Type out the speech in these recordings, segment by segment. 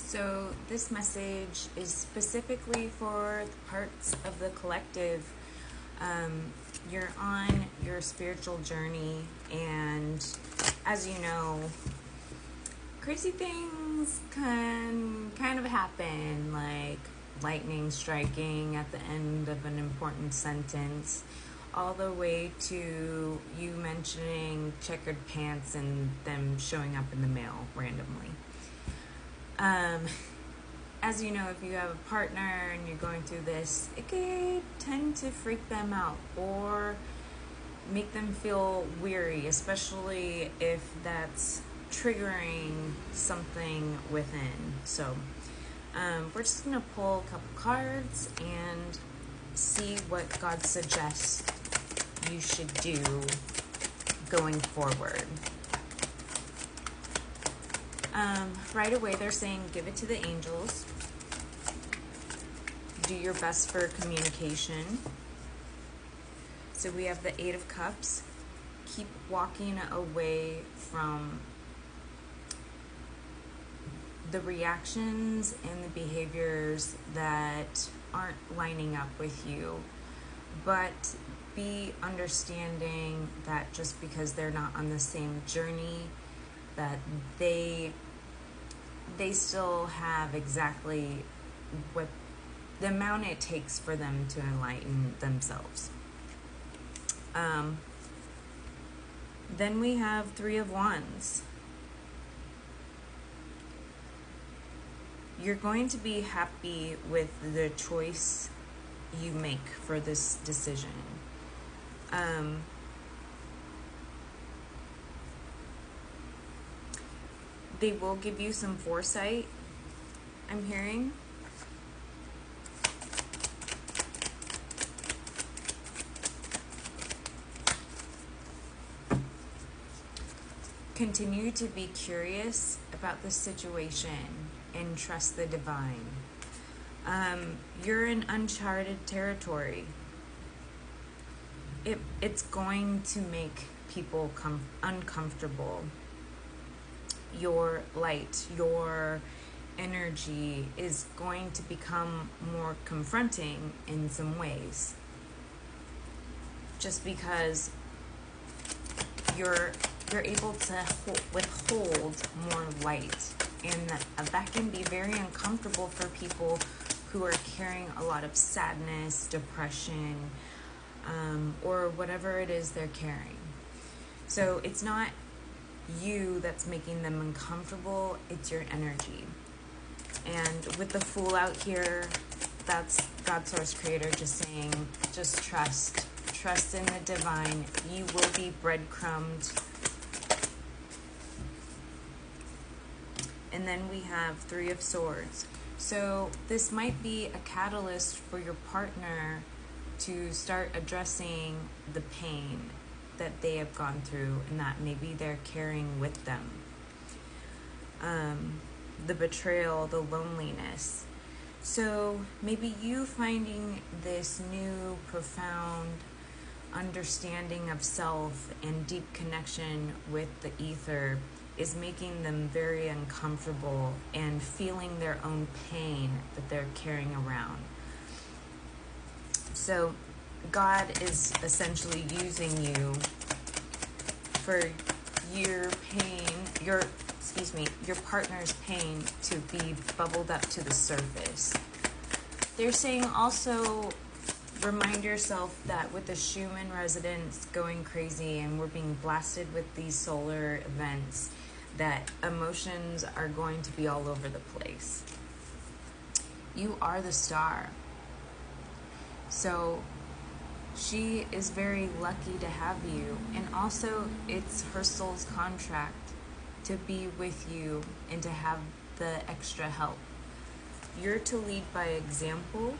So this message is specifically for the parts of the collective. You're on your spiritual journey, and as you know, crazy things can kind of happen, like lightning striking at the end of an important sentence, all the way to you mentioning checkered pants and them showing up in the mail randomly. As you know, if you have a partner and you're going through this, it could tend to freak them out or make them feel weary, especially if that's triggering something within. So we're just going to pull a couple cards and see what God suggests you should do going forward. Right away, they're saying give it to the angels. Do your best for communication. So we have the Eight of Cups. Keep walking away from the reactions and the behaviors that aren't lining up with you, but be understanding that just because they're not on the same journey, that they still have exactly what the amount it takes for them to enlighten themselves. Then we have Three of Wands. You're going to be happy with the choice you make for this decision. They will give you some foresight, I'm hearing. Continue to be curious about the situation and trust the divine. You're in uncharted territory. It's going to make people uncomfortable. Your light, your energy is going to become more confronting in some ways. Just because you're able to withhold more light, and that can be very uncomfortable for people who are carrying a lot of sadness, depression, or whatever it is they're carrying. So it's not you that's making them uncomfortable, it's your energy. And with the Fool out here, that's God, Source, Creator just saying, just trust in the divine. You will be breadcrumbed. And then we have Three of Swords. So this might be a catalyst for your partner to start addressing the pain that they have gone through and that maybe they're carrying with them. The betrayal, the loneliness. So maybe you finding this new profound understanding of self and deep connection with the ether is making them very uncomfortable and feeling their own pain that they're carrying around. So God is essentially using you for your pain, your partner's pain to be bubbled up to the surface. They're saying also remind yourself that with the Schumann resonance going crazy and we're being blasted with these solar events, that emotions are going to be all over the place. You are the star. So she is very lucky to have you. And also it's her soul's contract to be with you and to have the extra help. You're to lead by example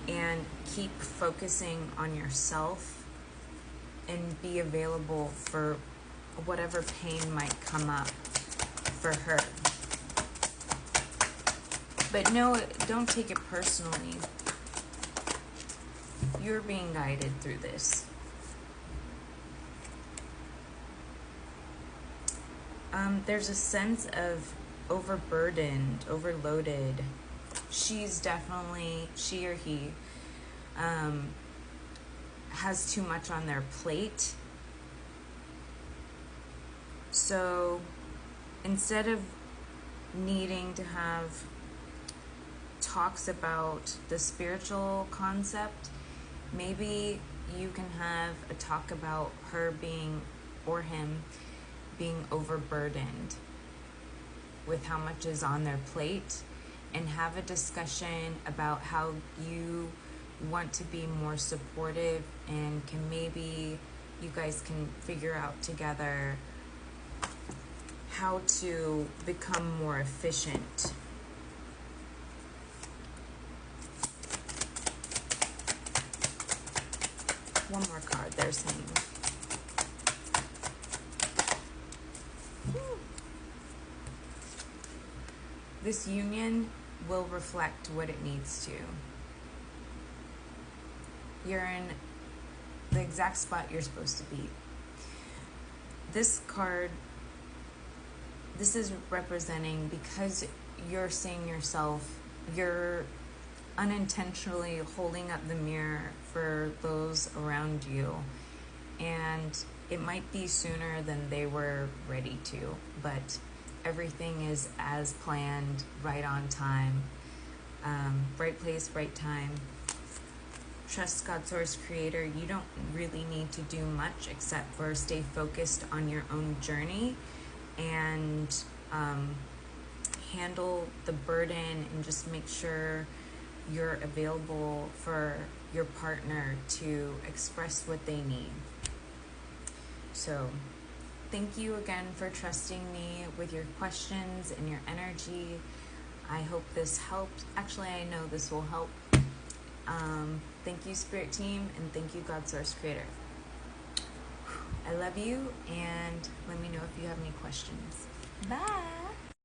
and keep focusing on yourself and be available for whatever pain might come up for her. But no, don't take it personally. You're being guided through this. There's a sense of overburdened, overloaded. She's definitely, she or he, has too much on their plate. So instead of needing to have talks about the spiritual concept, maybe you can have a talk about her being, or him being overburdened with how much is on their plate, and have a discussion about how you want to be more supportive, and can maybe you guys can figure out together how to become more efficient. One more card they're saying. This union will reflect what it needs to. You're in the exact spot you're supposed to be. This card, this is representing, because you're seeing yourself, you're unintentionally holding up the mirror for those around you, and it might be sooner than they were ready to, but everything is as planned, right on time, right place, right time. Trust God, Source, Creator. You don't really need to do much except for stay focused on your own journey, and handle the burden, and just make sure you're available for your partner to express what they need. So thank you again for trusting me with your questions and your energy. I hope this helped. Actually, I know this will help. Thank you, Spirit Team, and thank you, God, Source, Creator. I love you, and let me know if you have any questions. Bye.